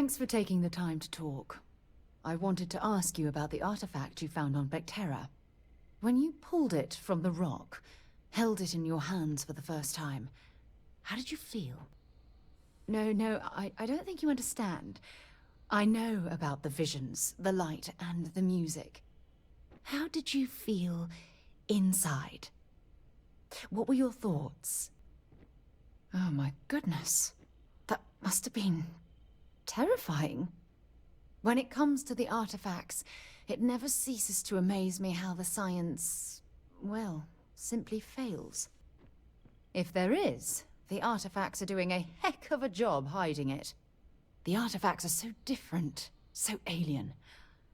Thanks for taking the time to talk. I wanted to ask you about the artifact you found on Bactera. When you pulled it from the rock, held it in your hands for the first time, how did you feel? No, I don't think you understand. I know about the visions, the light, and the music. How did you feel inside? What were your thoughts? Oh my goodness. That must have been terrifying. When it comes to the artifacts, it never ceases to amaze me how the science, well, simply fails. If there is, the artifacts are doing a heck of a job hiding it. The artifacts are so different, so alien,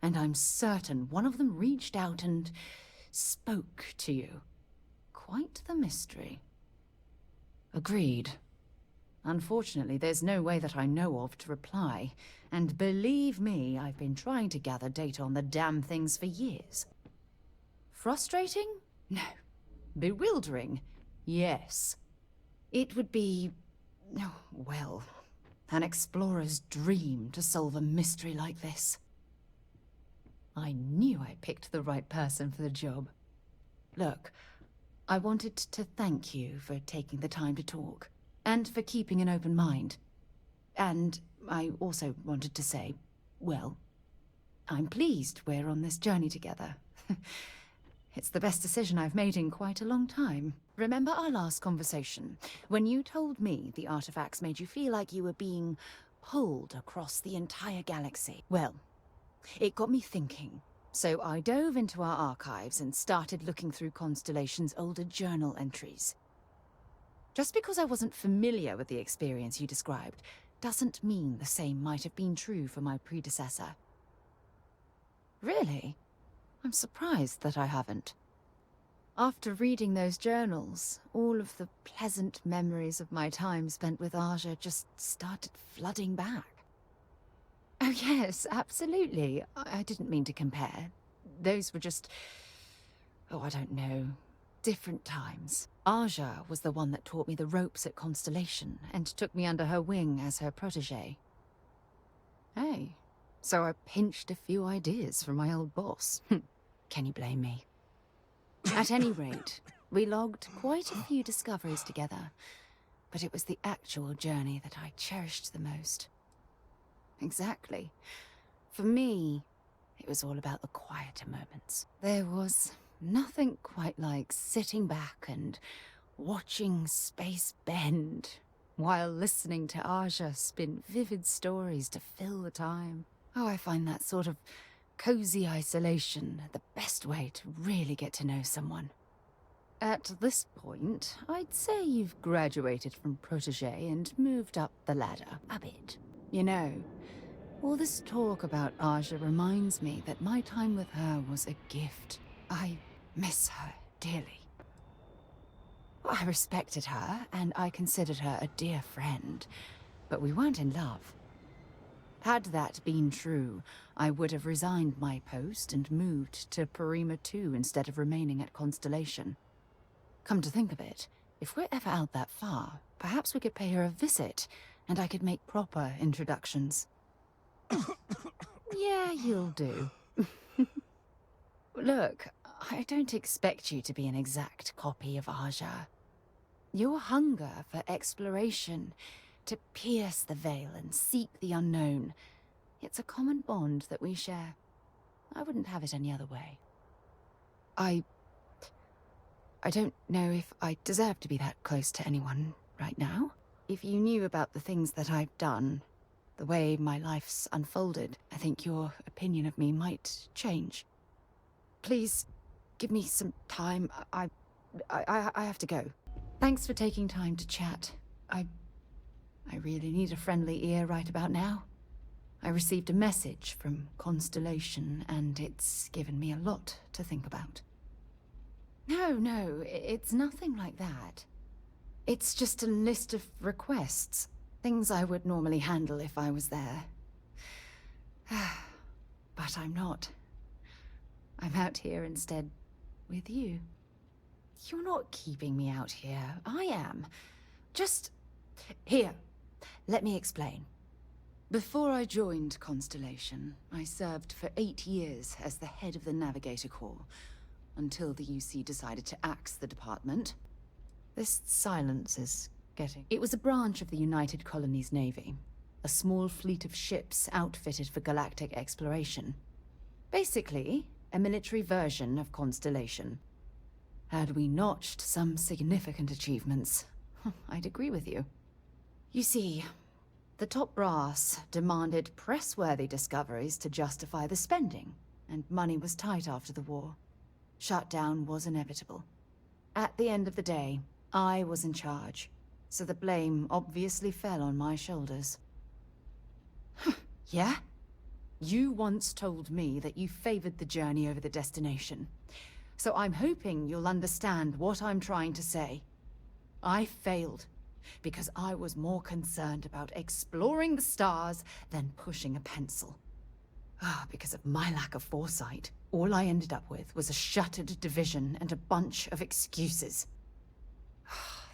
and I'm certain one of them reached out and spoke to you. Quite the mystery. Agreed. Unfortunately, there's no way that I know of to reply, and believe me, I've been trying to gather data on the damn things for years. Frustrating? No. Bewildering? Yes. It would be, oh, well, an explorer's dream to solve a mystery like this. I knew I picked the right person for the job. Look, I wanted to thank you for taking the time to talk, and for keeping an open mind. And I also wanted to say, well, I'm pleased we're on this journey together. It's the best decision I've made in quite a long time. Remember our last conversation, when you told me the artifacts made you feel like you were being pulled across the entire galaxy? Well, it got me thinking. So I dove into our archives and started looking through Constellation's older journal entries. Just because I wasn't familiar with the experience you described, doesn't mean the same might have been true for my predecessor. Really? I'm surprised that I haven't. After reading those journals, all of the pleasant memories of my time spent with Asha just started flooding back. Oh yes, absolutely. I didn't mean to compare. Those were just... oh, I don't know. Different times. Asha was the one that taught me the ropes at Constellation and took me under her wing as her protege. Hey, so I pinched a few ideas from my old boss. Can you blame me? At any rate, we logged quite a few discoveries together, but it was the actual journey that I cherished the most. Exactly. For me, it was all about the quieter moments. There was nothing quite like sitting back and watching space bend while listening to Asha spin vivid stories to fill the time. Oh, I find that sort of cozy isolation the best way to really get to know someone. At this point, I'd say you've graduated from protege and moved up the ladder a bit. You know, all this talk about Asha reminds me that my time with her was a gift. I miss her dearly. I respected her, and I considered her a dear friend, but we weren't in love. Had that been true, I would have resigned my post and moved to Parima 2 instead of remaining at Constellation. Come to think of it, if we're ever out that far, perhaps we could pay her a visit, and I could make proper introductions. Yeah, you'll do. Look, I don't expect you to be an exact copy of Asha. Your hunger for exploration, to pierce the veil and seek the unknown, it's a common bond that we share. I wouldn't have it any other way. I don't know if I deserve to be that close to anyone right now. If you knew about the things that I've done, the way my life's unfolded, I think your opinion of me might change. Please, give me some time. I have to go. Thanks for taking time to chat. I really need a friendly ear right about now. I received a message from Constellation, and it's given me a lot to think about. No, it's nothing like that. It's just a list of requests. Things I would normally handle if I was there. But I'm not. I'm out here instead with you. You're not keeping me out here. I am. Just... here. Let me explain. Before I joined Constellation, I served for 8 years as the head of the Navigator Corps, until the UC decided to axe the department. This silence is getting... It was a branch of the United Colonies Navy, a small fleet of ships outfitted for galactic exploration. Basically, a military version of Constellation. Had we notched some significant achievements, I'd agree with you. You see, the top brass demanded press-worthy discoveries to justify the spending, and money was tight after the war. Shutdown was inevitable. At the end of the day, I was in charge, so the blame obviously fell on my shoulders. Yeah? You once told me that you favored the journey over the destination. So I'm hoping you'll understand what I'm trying to say. I failed, because I was more concerned about exploring the stars than pushing a pencil. Because of my lack of foresight, all I ended up with was a shattered division and a bunch of excuses.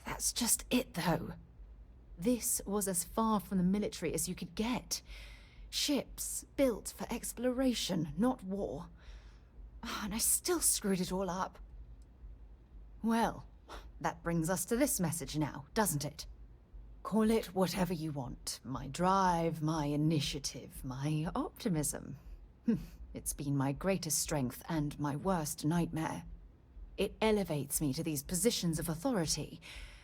That's just it, though. This was as far from the military as you could get. Ships built for exploration, not war. And I still screwed it all up. Well, that brings us to this message now, doesn't it? Call it whatever you want. My drive, my initiative, my optimism. It's been my greatest strength and my worst nightmare. It elevates me to these positions of authority,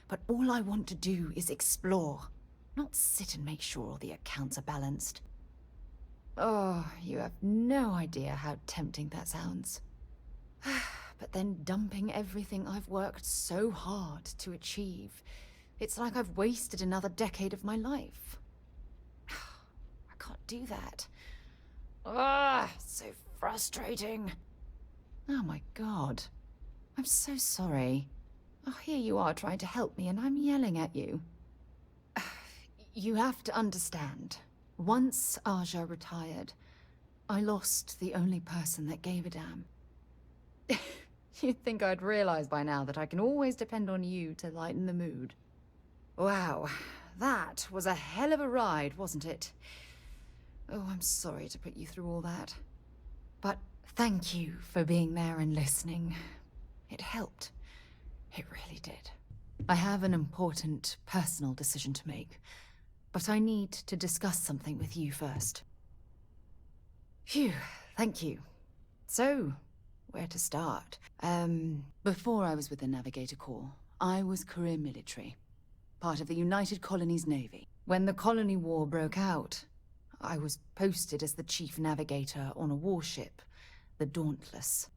but all I want to do is explore, not sit and make sure all the accounts are balanced. Oh, you have no idea how tempting that sounds. But then dumping everything I've worked so hard to achieve, it's like I've wasted another decade of my life. I can't do that. So frustrating. Oh my god. I'm so sorry. Oh, here you are trying to help me and I'm yelling at you. You have to understand. Once Asha retired, I lost the only person that gave a damn. You'd think I'd realize by now that I can always depend on you to lighten the mood. Wow, that was a hell of a ride, wasn't it? Oh, I'm sorry to put you through all that. But thank you for being there and listening. It helped. It really did. I have an important personal decision to make, but I need to discuss something with you first. Phew, thank you. So, where to start? Before I was with the Navigator Corps, I was career military, part of the United Colonies Navy. When the colony war broke out, I was posted as the chief navigator on a warship, the Dauntless.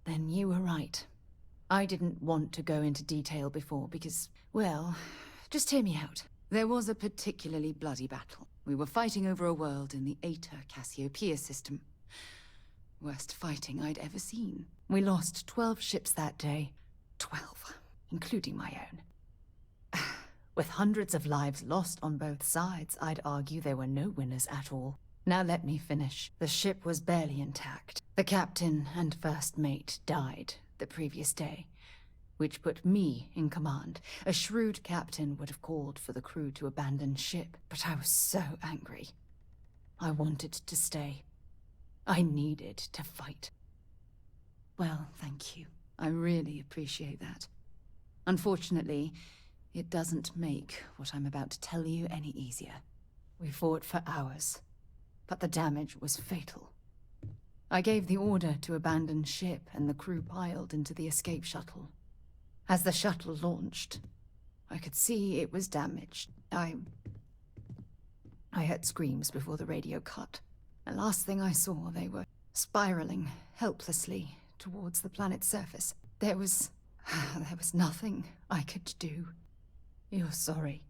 Then you were right. I didn't want to go into detail before because, well, just hear me out. There was a particularly bloody battle. We were fighting over a world in the Eta Cassiopeia system. Worst fighting I'd ever seen. We lost 12 ships that day. 12, including my own. With hundreds of lives lost on both sides, I'd argue there were no winners at all. Now let me finish. The ship was barely intact. The captain and first mate died the previous day, which put me in command. A shrewd captain would have called for the crew to abandon ship, but I was so angry. I wanted to stay. I needed to fight. Well, thank you. I really appreciate that. Unfortunately, it doesn't make what I'm about to tell you any easier. We fought for hours, but the damage was fatal. I gave the order to abandon ship and the crew piled into the escape shuttle. As the shuttle launched, I could see it was damaged. I heard screams before the radio cut. The last thing I saw, they were spiraling helplessly towards the planet's surface. There was nothing I could do. You're sorry.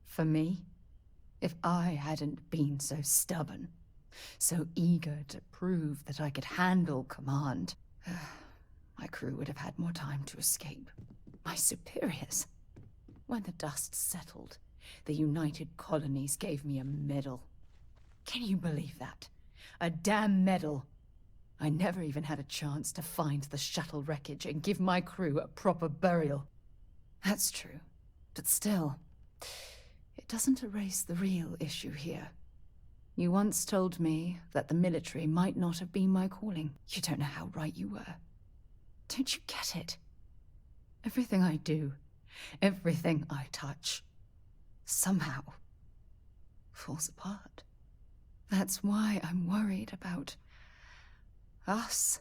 For me? If I hadn't been so stubborn, so eager to prove that I could handle command, my crew would have had more time to escape. My superiors. When the dust settled, the United Colonies gave me a medal. Can you believe that? A damn medal. I never even had a chance to find the shuttle wreckage and give my crew a proper burial. That's true. But still, it doesn't erase the real issue here. You once told me that the military might not have been my calling. You don't know how right you were. Don't you get it? Everything I do, everything I touch, somehow falls apart. That's why I'm worried about us.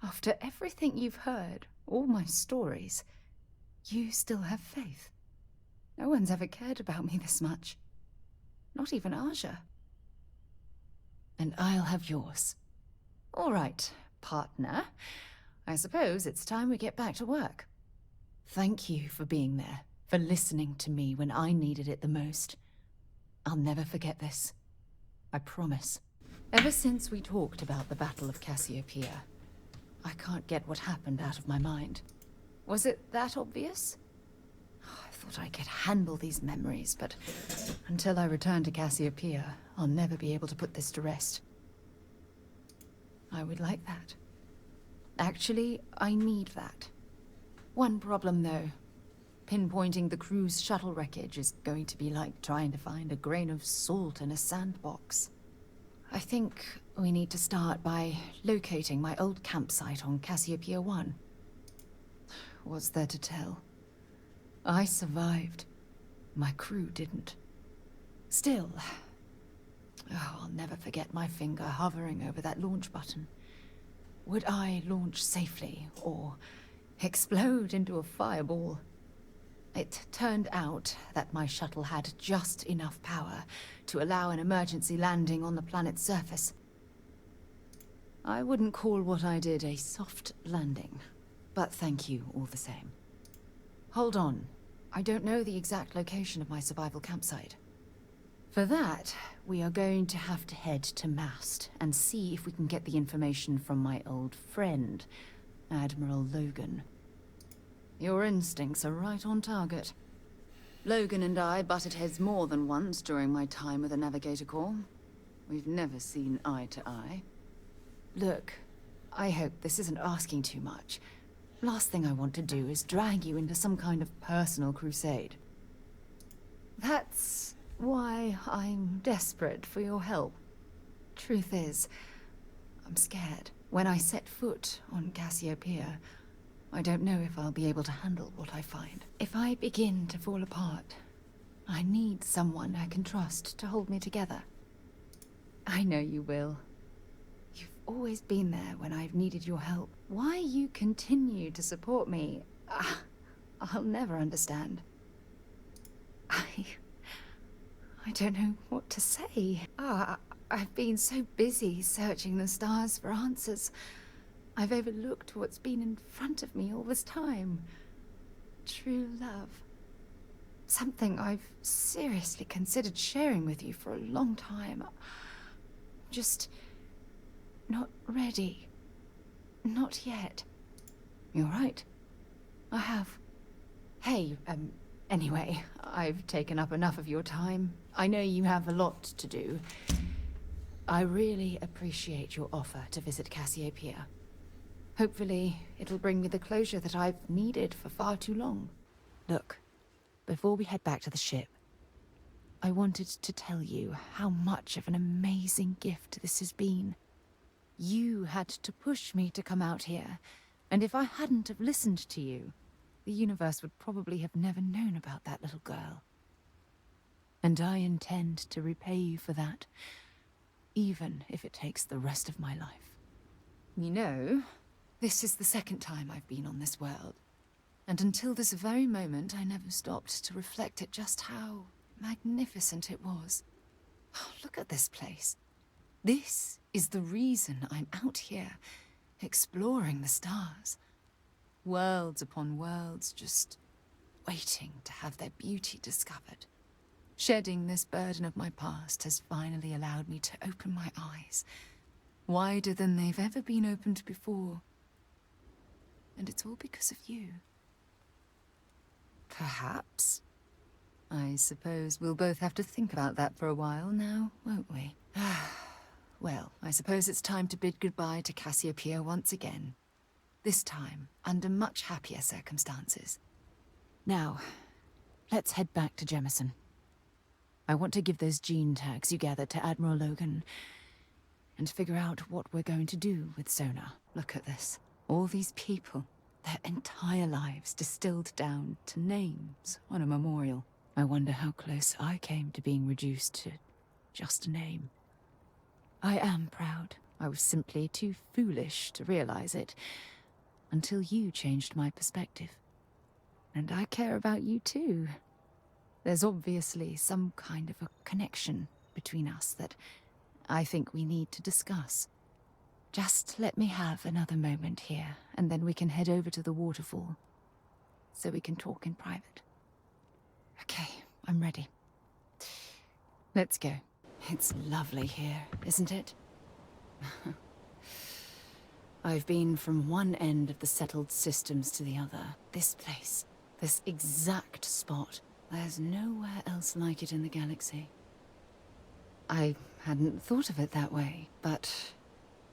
After everything you've heard, all my stories, you still have faith. No one's ever cared about me this much. Not even Asha. And I'll have yours. All right, partner. I suppose it's time we get back to work. Thank you for being there, for listening to me when I needed it the most. I'll never forget this. I promise. Ever since we talked about the Battle of Cassiopeia, I can't get what happened out of my mind. Was it that obvious? I thought I could handle these memories, but until I return to Cassiopeia, I'll never be able to put this to rest. I would like that. Actually, I need that. One problem, though. Pinpointing the crew's shuttle wreckage is going to be like trying to find a grain of salt in a sandbox. I think we need to start by locating my old campsite on Cassiopeia 1. What's there to tell? I survived. My crew didn't. Still, I'll never forget my finger hovering over that launch button. Would I launch safely, or explode into a fireball? It turned out that my shuttle had just enough power to allow an emergency landing on the planet's surface. I wouldn't call what I did a soft landing, but thank you all the same. Hold on. I don't know the exact location of my survival campsite. For that, we are going to have to head to Mast and see if we can get the information from my old friend, Admiral Logan. Your instincts are right on target. Logan and I butted heads more than once during my time with the Navigator Corps. We've never seen eye to eye. Look, I hope this isn't asking too much. Last thing I want to do is drag you into some kind of personal crusade. That's why I'm desperate for your help. Truth is, I'm scared. When I set foot on Cassiopeia, I don't know if I'll be able to handle what I find. If I begin to fall apart, I need someone I can trust to hold me together. I know you will. You've always been there when I've needed your help. Why you continue to support me, I'll never understand. I don't know what to say. I've been so busy searching the stars for answers. I've overlooked what's been in front of me all this time. True love. Something I've seriously considered sharing with you for a long time. Just not ready. Not yet. You're right. I have. Hey, anyway, I've taken up enough of your time. I know you have a lot to do. I really appreciate your offer to visit Cassiopeia. Hopefully, it'll bring me the closure that I've needed for far too long. Look, before we head back to the ship, I wanted to tell you how much of an amazing gift this has been. You had to push me to come out here, and if I hadn't have listened to you, the universe would probably have never known about that little girl. And I intend to repay you for that, even if it takes the rest of my life. You know, this is the second time I've been on this world, and until this very moment I never stopped to reflect at just how magnificent it was. Oh, look at this place. This is the reason I'm out here, exploring the stars. Worlds upon worlds, just waiting to have their beauty discovered. Shedding this burden of my past has finally allowed me to open my eyes, wider than they've ever been opened before. And it's all because of you. Perhaps. I suppose we'll both have to think about that for a while now, won't we? Well, I suppose it's time to bid goodbye to Cassiopeia once again. This time, under much happier circumstances. Now, let's head back to Jemison. I want to give those gene tags you gathered to Admiral Logan and figure out what we're going to do with Sona. Look at this. All these people, their entire lives distilled down to names on a memorial. I wonder how close I came to being reduced to just a name. I am proud. I was simply too foolish to realize it until you changed my perspective. And I care about you too. There's obviously some kind of a connection between us that I think we need to discuss. Just let me have another moment here, and then we can head over to the waterfall, so we can talk in private. Okay, I'm ready. Let's go. It's lovely here, isn't it? I've been from one end of the settled systems to the other. This place, this exact spot, there's nowhere else like it in the galaxy. I hadn't thought of it that way, but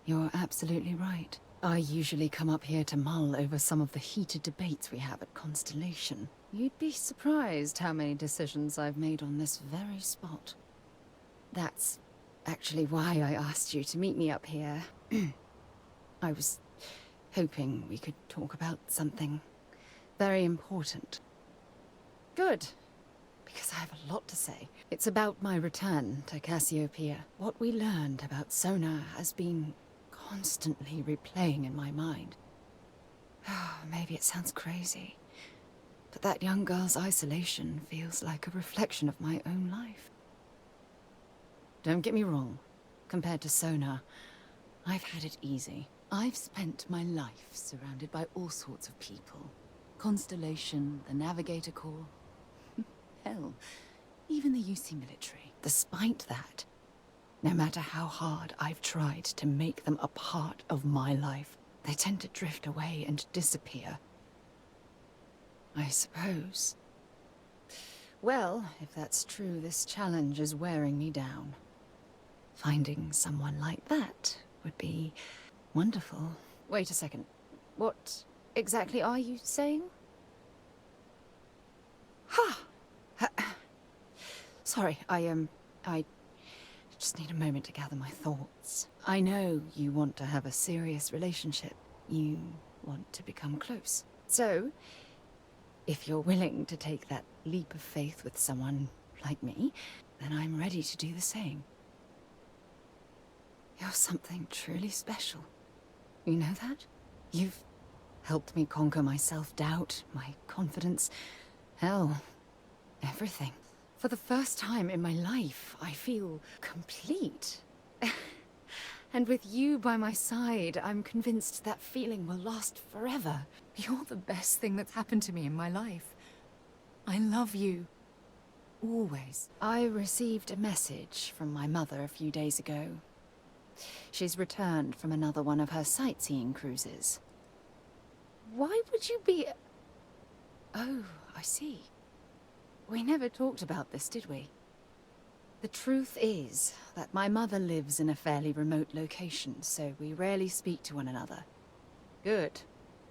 you're absolutely right. I usually come up here to mull over some of the heated debates we have at Constellation. You'd be surprised how many decisions I've made on this very spot. That's actually why I asked you to meet me up here. I was hoping we could talk about something very important. Good. Because I have a lot to say. It's about my return to Cassiopeia. What we learned about Sona has been constantly replaying in my mind. Maybe it sounds crazy, but that young girl's isolation feels like a reflection of my own life. Don't get me wrong. Compared to Sona, I've had it easy. I've spent my life surrounded by all sorts of people. Constellation, the Navigator Corps. Hell, even the UC military. Despite that, no matter how hard I've tried to make them a part of my life, they tend to drift away and disappear. I suppose. Well, if that's true, this challenge is wearing me down. Finding someone like that would be wonderful. Wait a second. What exactly are you saying? Ha! Sorry, I just need a moment to gather my thoughts. I know you want to have a serious relationship. You want to become close. So, if you're willing to take that leap of faith with someone like me, then I'm ready to do the same. You're something truly special. You know that? You've helped me conquer my self-doubt, my confidence, hell, everything. For the first time in my life, I feel complete. And with you by my side, I'm convinced that feeling will last forever. You're the best thing that's happened to me in my life. I love you. Always. I received a message from my mother a few days ago. She's returned from another one of her sightseeing cruises. Why would you be... Oh, I see. We never talked about this, did we? The truth is that my mother lives in a fairly remote location, so we rarely speak to one another. Good.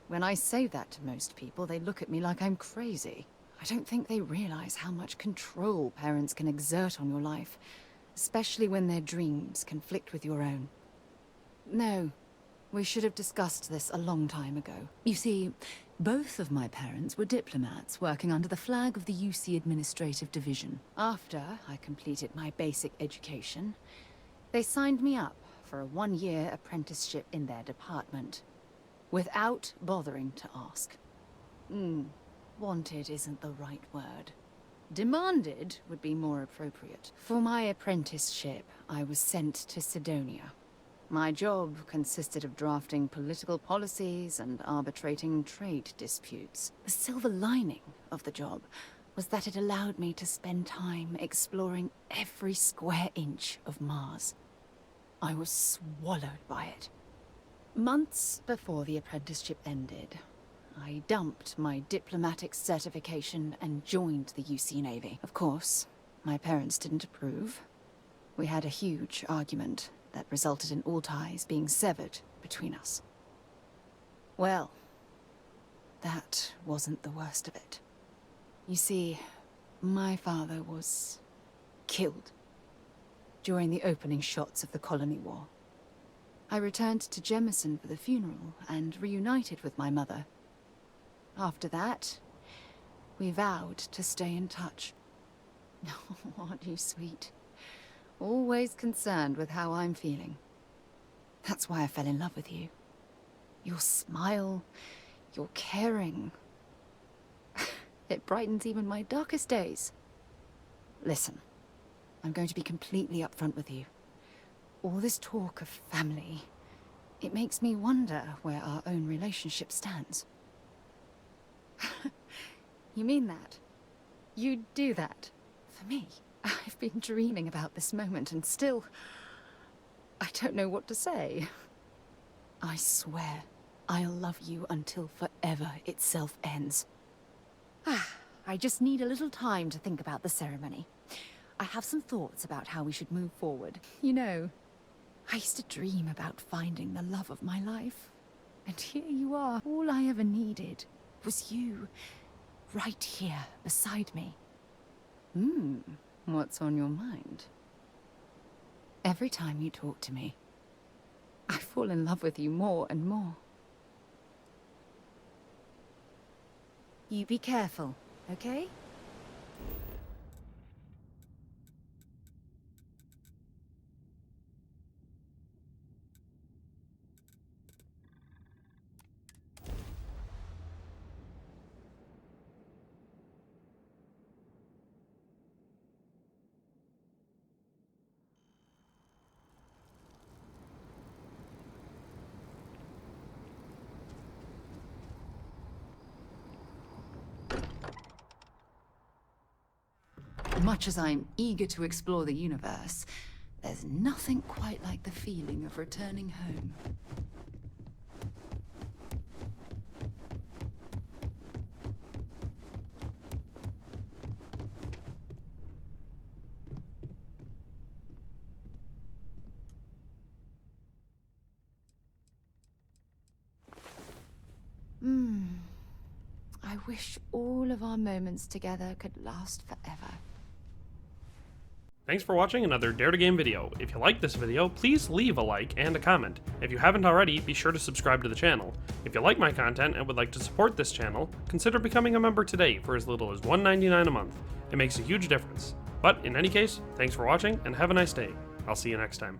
When I say that to most people, they look at me like I'm crazy. I don't think they realize how much control parents can exert on your life, especially when their dreams conflict with your own. No, we should have discussed this a long time ago. You see, both of my parents were diplomats working under the flag of the UC Administrative Division. After I completed my basic education, they signed me up for a one-year apprenticeship in their department, without bothering to ask. Wanted isn't the right word. Demanded would be more appropriate. For my apprenticeship, I was sent to Sidonia. My job consisted of drafting political policies and arbitrating trade disputes. The silver lining of the job was that it allowed me to spend time exploring every square inch of Mars. I was swallowed by it. Months before the apprenticeship ended, I dumped my diplomatic certification and joined the UC Navy. Of course, my parents didn't approve. We had a huge argument that resulted in all ties being severed between us. Well, that wasn't the worst of it. You see, My father was killed during the opening shots of the Colony War. I returned to Jemison for the funeral and reunited with my mother. After that, we vowed to stay in touch. Oh, aren't you sweet? Always concerned with how I'm feeling. That's why I fell in love with you. Your smile, your caring. It brightens even my darkest days. Listen, I'm going to be completely upfront with you. All this talk of family, it makes me wonder where our own relationship stands. You mean that? You'd do that? For me? I've been dreaming about this moment and still... I don't know what to say. I swear, I'll love you until forever itself ends. I just need a little time to think about the ceremony. I have some thoughts about how we should move forward. You know, I used to dream about finding the love of my life. And here you are. All I ever needed was you, right here beside me. What's on your mind? Every time you talk to me, I fall in love with you more and more. You be careful, okay? Much as I'm eager to explore the universe, there's nothing quite like the feeling of returning home. I wish all of our moments together could last forever. Thanks for watching another Dare to Game video. If you like this video, please leave a like and a comment. If you haven't already, be sure to subscribe to the channel. If you like my content and would like to support this channel, consider becoming a member today for as little as $1.99 a month. It makes a huge difference. But in any case, thanks for watching and have a nice day. I'll see you next time.